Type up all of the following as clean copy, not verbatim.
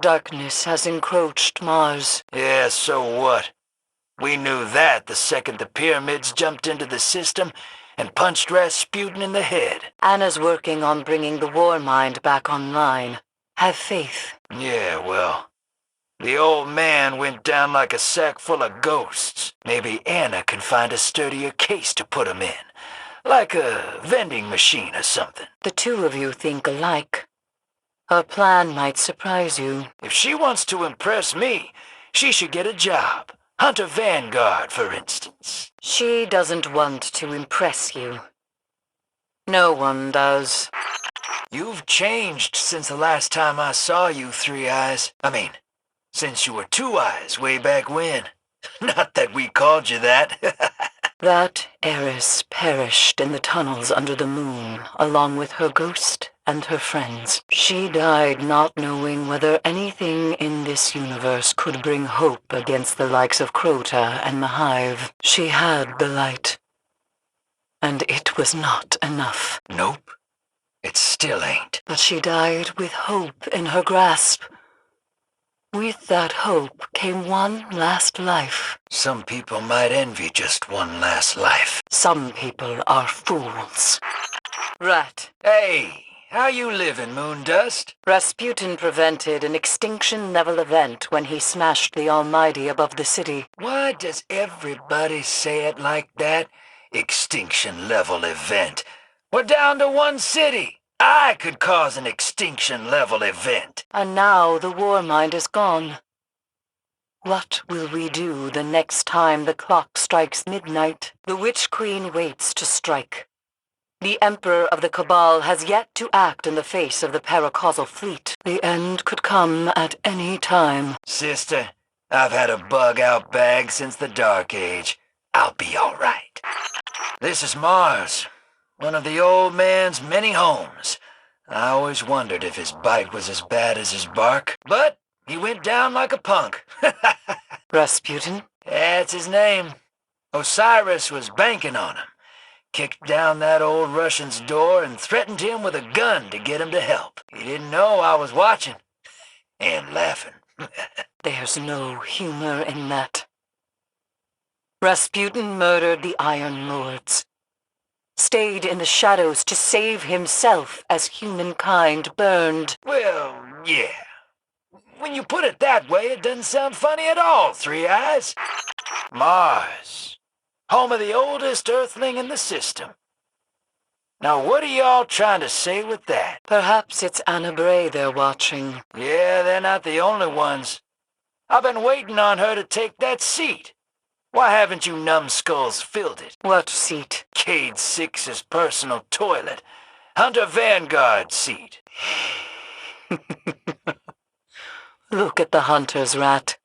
Darkness has encroached Mars. Yeah, so what? We knew that the second the pyramids jumped into the system and punched Rasputin in the head. Anna's working on bringing the war mind back online. Have faith. Yeah, well, the old man went down like a sack full of ghosts. Maybe Anna can find a sturdier case to put him in. Like a vending machine or something. The two of you think alike. Her plan might surprise you. If she wants to impress me, she should get a job. Hunter Vanguard, for instance. She doesn't want to impress you. No one does. You've changed since the last time I saw you, Three Eyes. I mean, since you were Two Eyes way back when. Not that we called you that. That Eris perished in the tunnels under the moon, along with her ghost and her friends. She died not knowing whether anything in this universe could bring hope against the likes of Crota and the Hive. She had the light, and it was not enough. Nope, it still ain't. But she died with hope in her grasp. With that hope came one last life. Some people might envy just one last life. Some people are fools. Rat. Hey, how you living, Moondust? Rasputin prevented an extinction-level event when he smashed the Almighty above the city. Why does everybody say it like that? Extinction-level event. We're down to one city. I could cause an extinction-level event. And now the war mind is gone. What will we do the next time the clock strikes midnight? The Witch Queen waits to strike. The Emperor of the Cabal has yet to act in the face of the Paracausal fleet. The end could come at any time. Sister, I've had a bug-out bag since the Dark Age. I'll be all right. This is Mars. One of the old man's many homes. I always wondered if his bite was as bad as his bark, but he went down like a punk. Rasputin? That's his name. Osiris was banking on him. Kicked down that old Russian's door and threatened him with a gun to get him to help. He didn't know I was watching. And laughing. There's no humor in that. Rasputin murdered the Iron Lords. Stayed in the shadows to save himself as humankind burned. Well, yeah. When you put it that way, it doesn't sound funny at all, Three Eyes. Mars. Home of the oldest Earthling in the system. Now what are y'all trying to say with that? Perhaps it's Anna Bray they're watching. Yeah, they're not the only ones. I've been waiting on her to take that seat. Why haven't you numbskulls filled it? What seat? Cade 6's personal toilet. Hunter Vanguard seat. Look at the Hunter's rat.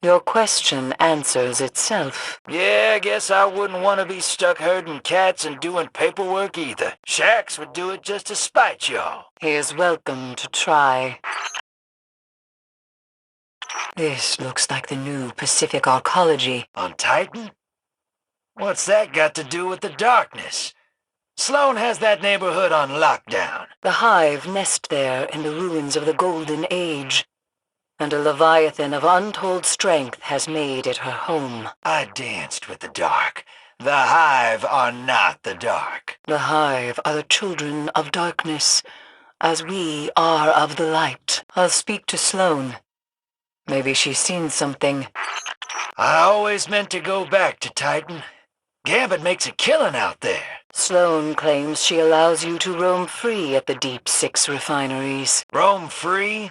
Your question answers itself. Yeah, I guess I wouldn't want to be stuck herding cats and doing paperwork either. Shax would do it just to spite y'all. He is welcome to try. This looks like the new Pacific Arcology. On Titan? What's that got to do with the darkness? Sloan has that neighborhood on lockdown. The Hive nest there in the ruins of the Golden Age, and a Leviathan of untold strength has made it her home. I danced with the dark. The Hive are not the dark. The Hive are the children of darkness, as we are of the light. I'll speak to Sloan. Maybe she's seen something. I always meant to go back to Titan. Gambit makes a killing out there. Sloan claims she allows you to roam free at the Deep Six refineries. Roam free?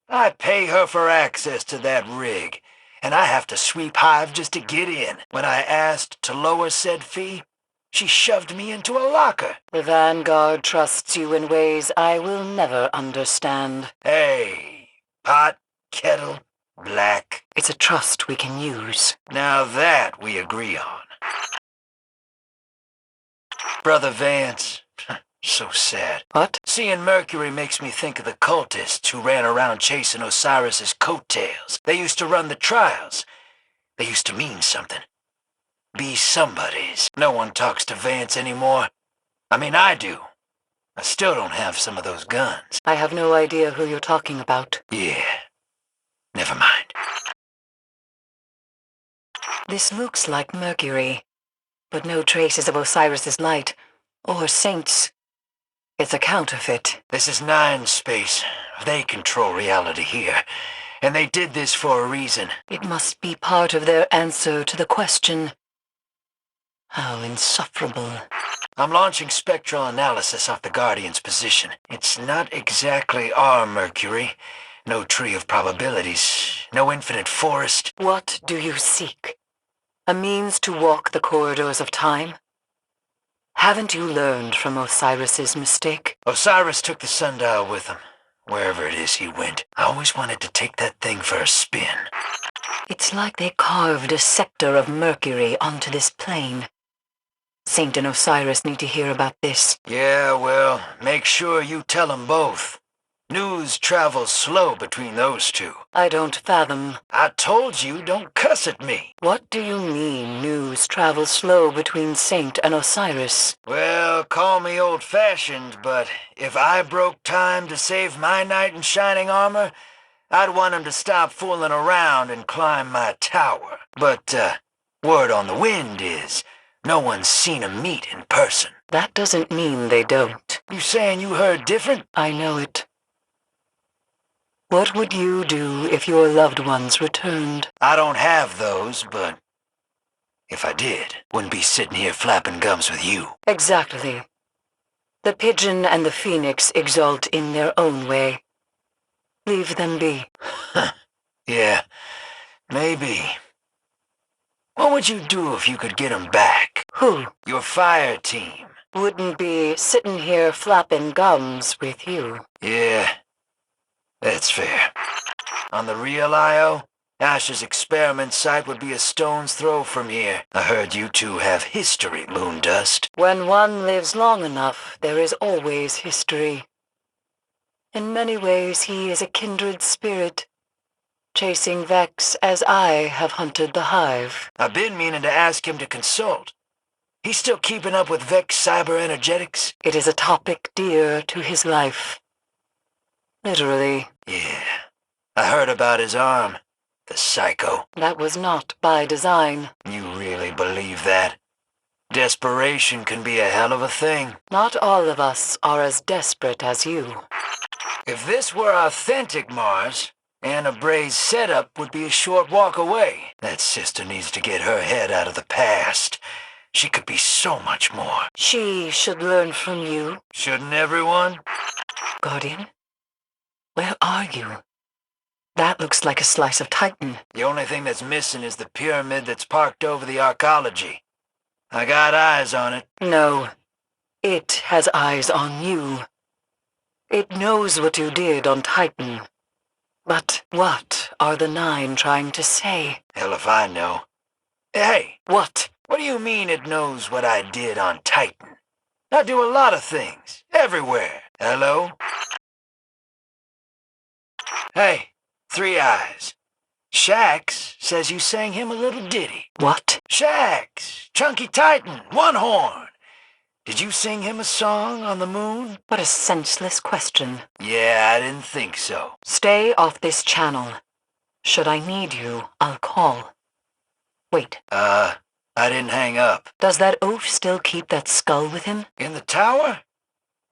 I pay her for access to that rig, and I have to sweep Hive just to get in. When I asked to lower said fee, she shoved me into a locker. The Vanguard trusts you in ways I will never understand. Hey, pot, kettle, black. It's a trust we can use. Now that we agree on. Brother Vance. So sad. What? Seeing Mercury makes me think of the cultists who ran around chasing Osiris's coattails. They used to run the trials. They used to mean something. Be somebody's. No one talks to Vance anymore. I mean, I do. I still don't have some of those guns. I have no idea who you're talking about. Yeah. Never mind. This looks like Mercury, but no traces of Osiris's light, or Saints. It's a counterfeit. This is Nine Space. They control reality here, and they did this for a reason. It must be part of their answer to the question. How insufferable. I'm launching spectral analysis off the Guardian's position. It's not exactly our Mercury. No tree of probabilities, no infinite forest. What do you seek? A means to walk the corridors of time? Haven't you learned from Osiris's mistake? Osiris took the sundial with him. Wherever it is he went. I always wanted to take that thing for a spin. It's like they carved a scepter of Mercury onto this plane. Saint and Osiris need to hear about this. Yeah, well, make sure you tell them both. News travels slow between those two. I don't fathom. I told you, don't cuss at me. What do you mean, news travels slow between Saint and Osiris? Well, call me old-fashioned, but if I broke time to save my knight in shining armor, I'd want him to stop fooling around and climb my tower. But, word on the wind is, no one's seen 'em meet in person. That doesn't mean they don't. You saying you heard different? I know it. What would you do if your loved ones returned? I don't have those, but if I did, wouldn't be sitting here flapping gums with you. Exactly. The pigeon and the phoenix exult in their own way. Leave them be. Yeah, maybe. What would you do if you could get 'em back? Who? Your fire team. Wouldn't be sitting here flapping gums with you. Yeah, that's fair. On the real Io, Ash's experiment site would be a stone's throw from here. I heard you two have history, Moondust. When one lives long enough, there is always history. In many ways, he is a kindred spirit, chasing Vex as I have hunted the Hive. I've been meaning to ask him to consult. He's still keeping up with Vex cyber-energetics? It is a topic dear to his life. Literally. Yeah, I heard about his arm. The psycho. That was not by design. You really believe that? Desperation can be a hell of a thing. Not all of us are as desperate as you. If this were authentic Mars, Anna Bray's setup would be a short walk away. That sister needs to get her head out of the past. She could be so much more. She should learn from you. Shouldn't everyone? Guardian, where are you? That looks like a slice of Titan. The only thing that's missing is the pyramid that's parked over the arcology. I got eyes on it. No, it has eyes on you. It knows what you did on Titan. But what are the Nine trying to say? Hell if I know. Hey, What? what do you mean it knows what I did on Titan? I do a lot of things, everywhere. Hello? Hey, Three Eyes. Shax says you sang him a little ditty. What? Shax, Chunky Titan, One Horn. Did you sing him a song on the moon? What a senseless question. Yeah, I didn't think so. Stay off this channel. Should I need you, I'll call. Wait, I didn't hang up. does that oaf still keep that skull with him? In the tower?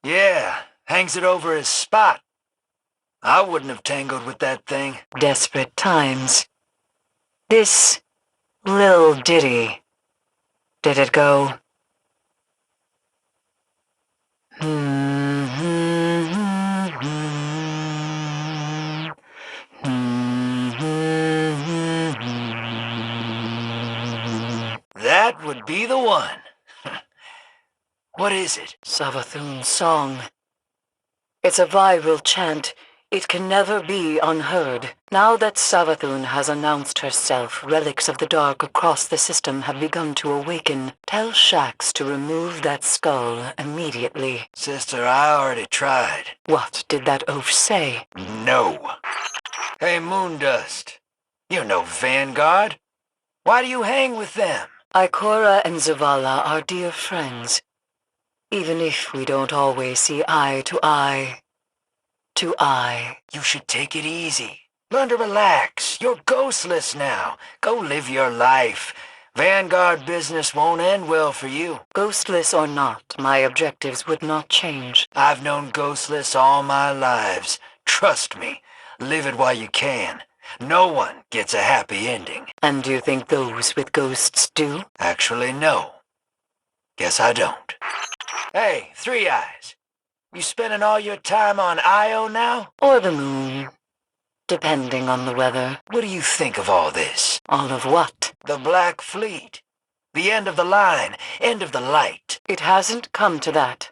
Yeah, hangs it over his spot. I wouldn't have tangled with that thing. Desperate times. This lil ditty. Did it go? That would be the one. What is it? Savathun's song. It's a viral chant. It can never be unheard. Now that Savathun has announced herself, relics of the dark across the system have begun to awaken. Tell Shax to remove that skull immediately. Sister, I already tried. What did that oaf say? No. Hey, Moondust. You know Vanguard. Why do you hang with them? Ikora and Zavala are dear friends. Even if we don't always see eye to eye to eye. You should take it easy. Learn to relax. You're ghostless now. Go live your life. Vanguard business won't end well for you. Ghostless or not, my objectives would not change. I've known ghostless all my lives. Trust me. Live it while you can. No one gets a happy ending. And do you think those with ghosts do? Actually, no. Guess I don't. Hey, Three Eyes. You spending all your time on Io now? Or the moon, depending on the weather. What do you think of all this? All of what? The Black Fleet. The end of the line. End of the light. It hasn't come to that.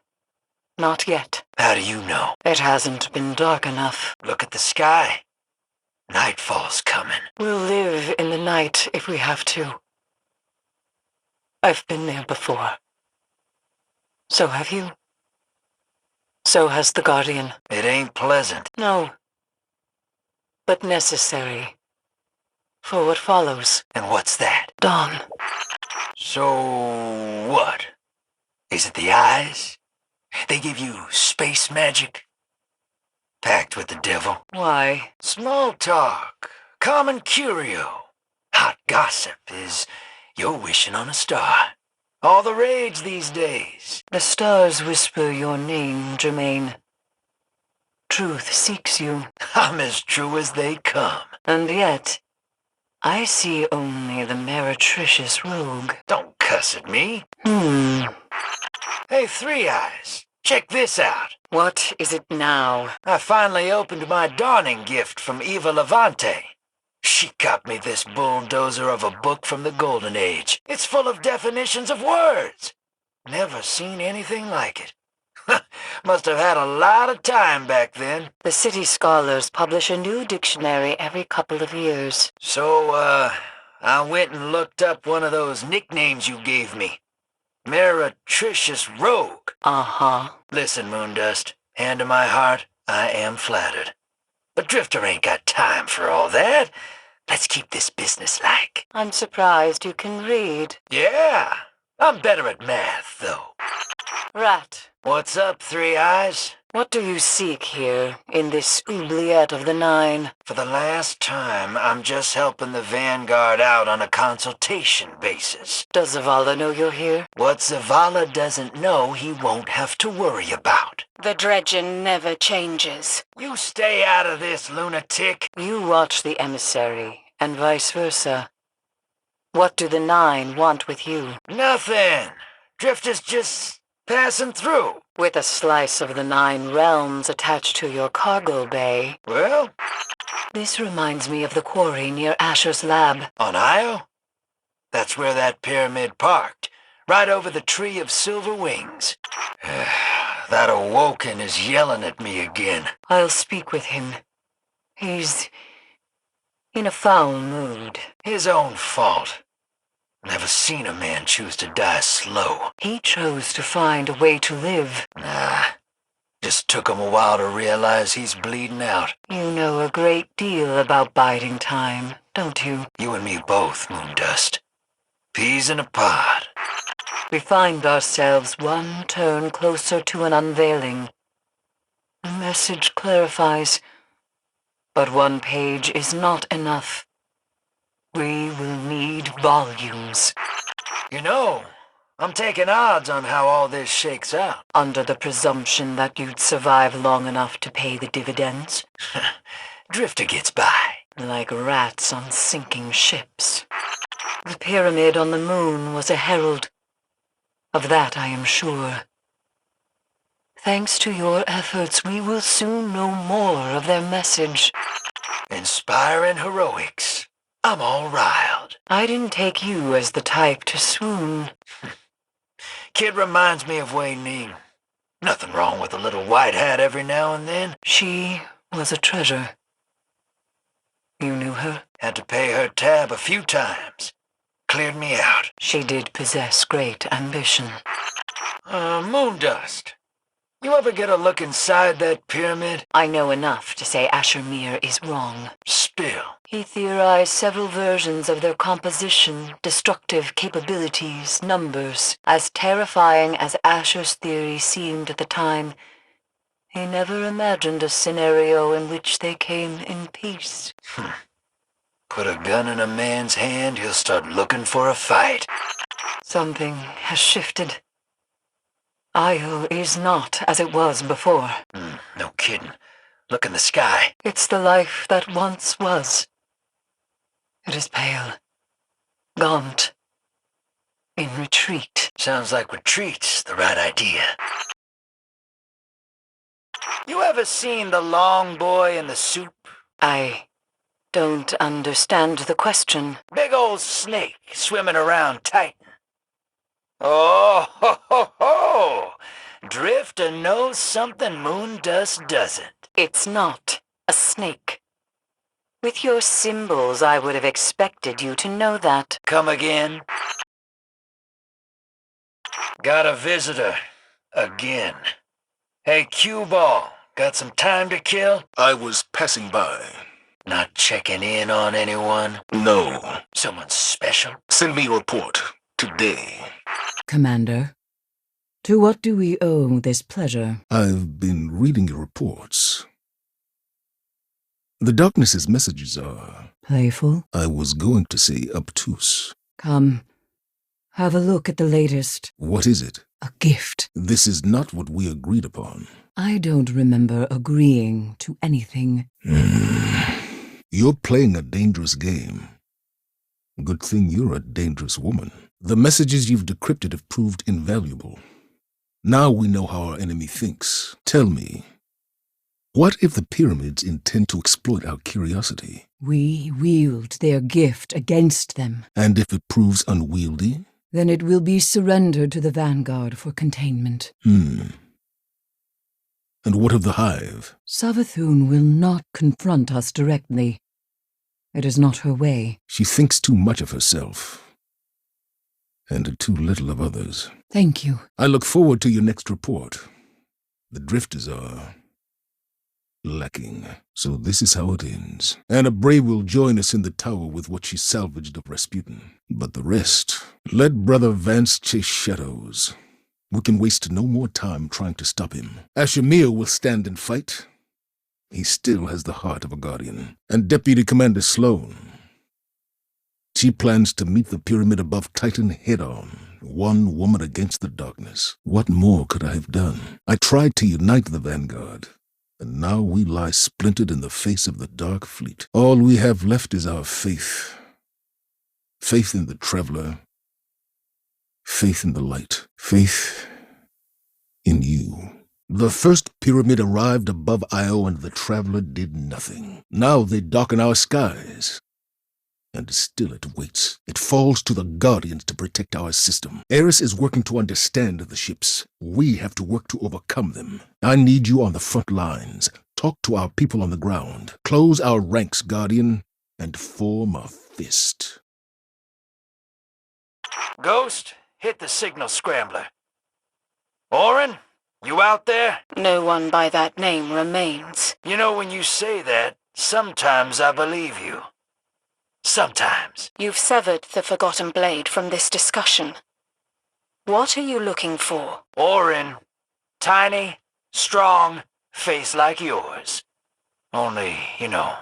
Not yet. How do you know? It hasn't been dark enough. Look at the sky. Nightfall's coming. We'll live in the night if we have to. I've been there before. So have you. So has the Guardian. It ain't pleasant. No. But necessary. For what follows. And what's that? Dawn. So what? Is it the eyes? They give you space magic? Pact with the devil? Why? Small talk. Common curio. Hot gossip is you're wishing on a star. All the rage these days. The stars whisper your name, Jermaine. Truth seeks you. I'm as true as they come. And yet, I see only the meretricious rogue. Don't cuss at me. Hey, Three Eyes, check this out. What is it now? I finally opened my dawning gift from Eva Levante. She got me this bulldozer of a book from the Golden Age. It's full of definitions of words. Never seen anything like it. Must have had a lot of time back then. The city scholars publish a new dictionary every couple of years. So, I went and looked up one of those nicknames you gave me. Meretricious Rogue. Uh-huh. Listen, Moondust, hand to my heart, I am flattered. But Drifter ain't got time for all that. Let's keep this business-like. I'm surprised you can read. Yeah, I'm better at math, though. Rat. What's up, Three Eyes? What do you seek here, in this oubliette of the Nine? For the last time, I'm just helping the Vanguard out on a consultation basis. Does Zavala know you're here? What Zavala doesn't know, he won't have to worry about. The dredgen never changes. You stay out of this, lunatic. You watch the Emissary, and vice versa. What do the Nine want with you? Nothing. Drifter's just passing through. With a slice of the 9 realms attached to your cargo bay. Well? This reminds me of the quarry near Asher's lab. On Io? That's where that pyramid parked. Right over the tree of silver wings. That Awoken is yelling at me again. I'll speak with him. He's in a foul mood. His own fault. Never seen a man choose to die slow. He chose to find a way to live. Nah, just took him a while to realize he's bleeding out. You know a great deal about biding time, don't you? You and me both, Moondust. Peas in a pod. We find ourselves one turn closer to an unveiling. The message clarifies, but one page is not enough. We will need volumes. You know, I'm taking odds on how all this shakes out. Under the presumption that you'd survive long enough to pay the dividends. Drifter gets by. Like rats on sinking ships. The pyramid on the moon was a herald. Of that I am sure. Thanks to your efforts, we will soon know more of their message. Inspiring heroics. I'm all riled. I didn't take you as the type to swoon. Kid reminds me of Wei Ning. Nothing wrong with a little white hat every now and then. She was a treasure. You knew her? Had to pay her tab a few times. Cleared me out. She did possess great ambition. Moondust. You ever get a look inside that pyramid? I know enough to say Asher Mir is wrong. spill. He theorized several versions of their composition, destructive capabilities, numbers. As terrifying as Asher's theory seemed at the time, he never imagined a scenario in which they came in peace. Put a gun in a man's hand, he'll start looking for a fight. Something has shifted. Io is not as it was before. No kidding. Look in the sky. It's the life that once was. It is pale, gaunt, in retreat. Sounds like retreat's the right idea. You ever seen the long boy in the soup? I don't understand the question. Big old snake swimming around Titan. Oh, ho, ho, ho! Drifter knows something Moondust doesn't. It's not a snake. With your symbols, I would have expected you to know that. Come again? Got a visitor. Again. Hey, cue ball. Got some time to kill? I was passing by. Not checking in on anyone? No. Someone special? Send me a report. Today. Commander, to what do we owe this pleasure? I've been reading your reports. The Darkness's messages are... Playful? I was going to say obtuse. Come, have a look at the latest. What is it? A gift. This is not what we agreed upon. I don't remember agreeing to anything. You're playing a dangerous game. Good thing you're a dangerous woman. The messages you've decrypted have proved invaluable. Now we know how our enemy thinks. Tell me, what if the pyramids intend to exploit our curiosity? We wield their gift against them. And if it proves unwieldy? Then it will be surrendered to the Vanguard for containment. And what of the Hive? Savathun will not confront us directly. It is not her way. She thinks too much of herself. And too little of others. Thank you. I look forward to your next report. The drifters are... lacking. So this is how it ends. Anna Bray will join us in the tower with what she salvaged of Rasputin. But the rest, let Brother Vance chase shadows. We can waste no more time trying to stop him. Ashemir will stand and fight. He still has the heart of a guardian. And Deputy Commander Sloan. She plans to meet the pyramid above Titan head-on. One woman against the darkness. What more could I have done? I tried to unite the Vanguard. And now we lie splintered in the face of the Dark Fleet. All we have left is our faith. Faith in the Traveler. Faith in the light. Faith in you. The first pyramid arrived above Io and the Traveler did nothing. Now they darken our skies. And still it waits. It falls to the Guardians to protect our system. Eris is working to understand the ships. We have to work to overcome them. I need you on the front lines. Talk to our people on the ground. Close our ranks, Guardian, and form a fist. Ghost, hit the signal scrambler. Orin, you out there? No one by that name remains. You know, when you say that, sometimes I believe you. Sometimes. You've severed the Forgotten Blade from this discussion. What are you looking for? Orin. Tiny, strong, face like yours. Only, you know,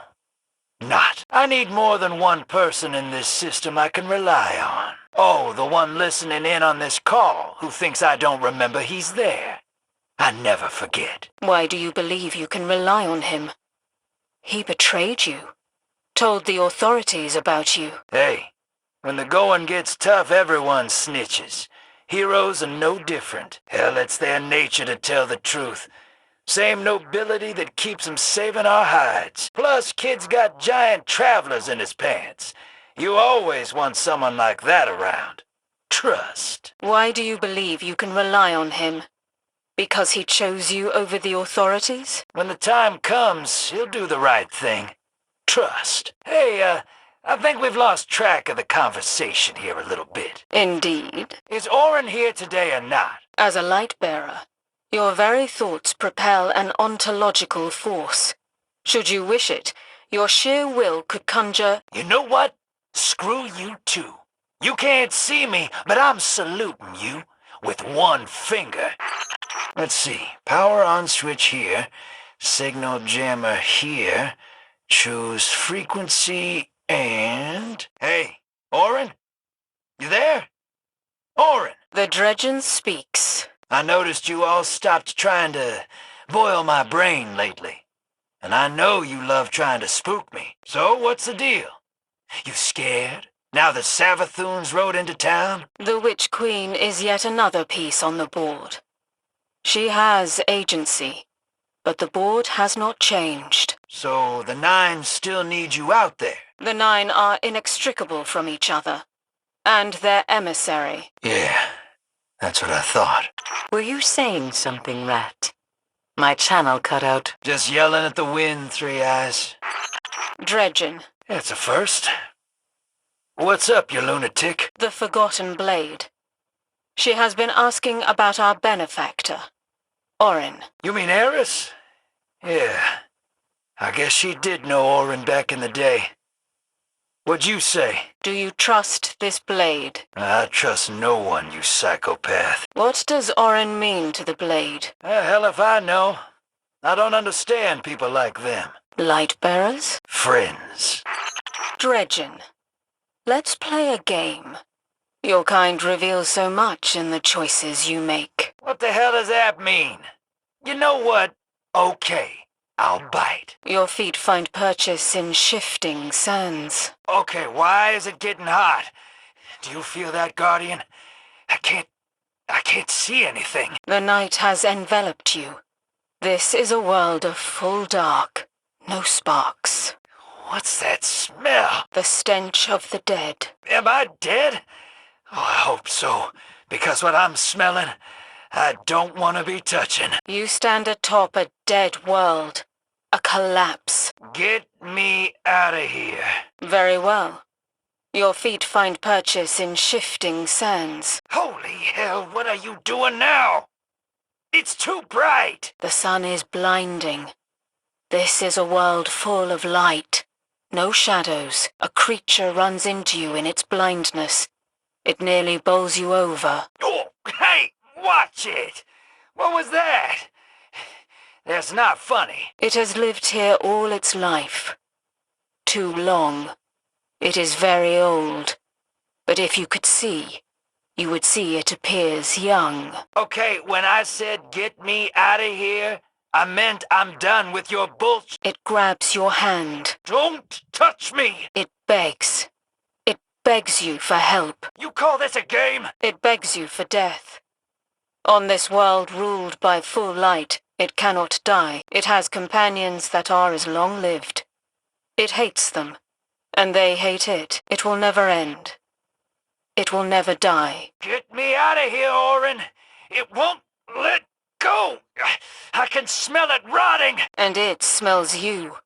not. I need more than one person in this system I can rely on. Oh, the one listening in on this call who thinks I don't remember he's there. I never forget. Why do you believe you can rely on him? He betrayed you. Told the authorities about you. Hey, when the going gets tough, everyone snitches. Heroes are no different. Hell, it's their nature to tell the truth. Same nobility that keeps them saving our hides. Plus, kid's got giant travelers in his pants. You always want someone like that around. Trust. Why do you believe you can rely on him? Because he chose you over the authorities? When the time comes, he'll do the right thing. Trust. Hey, I think we've lost track of the conversation here a little bit. Indeed. Is Orin here today or not? As a light bearer, your very thoughts propel an ontological force. Should you wish it, Your sheer will could conjure... You know what? Screw you too. You can't see me, but I'm saluting you with one finger. Let's see. Power on switch here. Signal jammer here. Choose frequency and... Hey, Orin? You there? Orin! The Dredgen speaks. I noticed you all stopped trying to boil my brain lately. And I know you love trying to spook me. So what's the deal? You scared? Now the Savathûns rode into town? The Witch Queen is yet another piece on the board. She has agency, but the board has not changed. So the Nine still need you out there? The Nine are inextricable from each other, and their emissary. Yeah, that's what I thought. Were you saying something, Rat? My channel cut out. Just yelling at the wind, Three Eyes. Dredgen. That's a first. What's up, you lunatic? The Forgotten Blade. She has been asking about our benefactor, Orin. You mean Eris? Yeah. I guess she did know Orin back in the day. What'd you say? Do you trust this blade? I trust no one, you psychopath. What does Orin mean to the blade? Hell if I know. I don't understand people like them. Lightbearers? Friends. Dredgen. Let's play a game. Your kind reveals so much in the choices you make. What the hell does that mean? You know what? Okay, I'll bite. Your feet find purchase in shifting sands. Okay, why is it getting hot? Do you feel that, Guardian? I can't see anything. The night has enveloped you. This is a world of full dark. No sparks. What's that smell? The stench of the dead. Am I dead? Oh, I hope so. Because what I'm smelling, I don't want to be touching. You stand atop a dead world. A collapse. Get me out of here. Very well. Your feet find purchase in shifting sands. Holy hell, what are you doing now? It's too bright. The sun is blinding. This is a world full of light. No shadows. A creature runs into you in its blindness. It nearly bowls you over. Oh, hey, watch it. What was that? That's not funny. It has lived here all its life. Too long. It is very old. But if you could see, you would see it appears young. Okay, when I said get me out of here, I meant I'm done with your bullshit. It grabs your hand. Don't touch me! It begs. It begs you for help. You call this a game? It begs you for death. On this world ruled by full light, it cannot die. It has companions that are as long-lived. It hates them, and they hate it. It will never end. It will never die. Get me out of here, Orin! It won't let go! I can smell it rotting! And it smells you.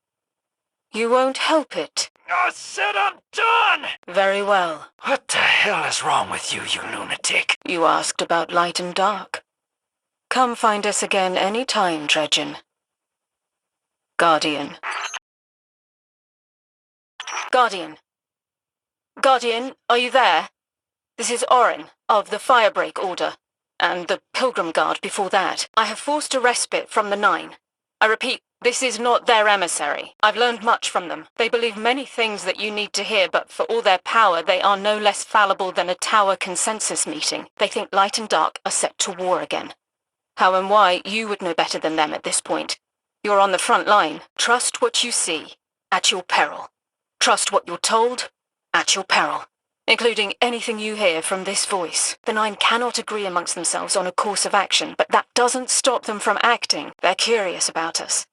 You won't help it. I said I'm done! Very well. What the hell is wrong with you, you lunatic? You asked about light and dark. Come find us again any time, Dredgen. Guardian. Guardian. Guardian, are you there? This is Orin, of the Firebreak Order, and the Pilgrim Guard before that. I have forced a respite from the Nine. I repeat, this is not their emissary. I've learned much from them. They believe many things that you need to hear, but for all their power, they are no less fallible than a tower consensus meeting. They think light and dark are set to war again. How and why, you would know better than them at this point. You're on the front line. Trust what you see, at your peril. Trust what you're told, at your peril. Including anything you hear from this voice. The Nine cannot agree amongst themselves on a course of action, but that doesn't stop them from acting. They're curious about us.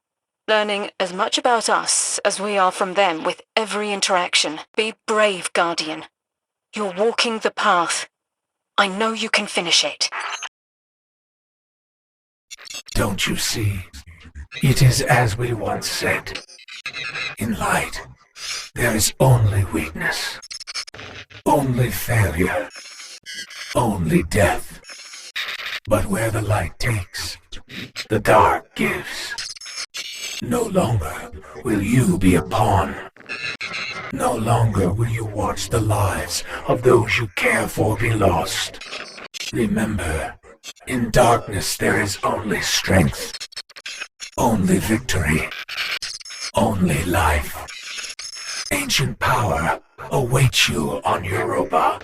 Learning as much about us as we are from them with every interaction. Be brave, Guardian. You're walking the path. I know you can finish it. Don't you see? It is as we once said. In light, there is only weakness. Only failure. Only death. But where the light takes, the dark gives. No longer will you be a pawn. No longer will you watch the lives of those you care for be lost. Remember, in darkness there is only strength, only victory, only life. Ancient power awaits you on Europa.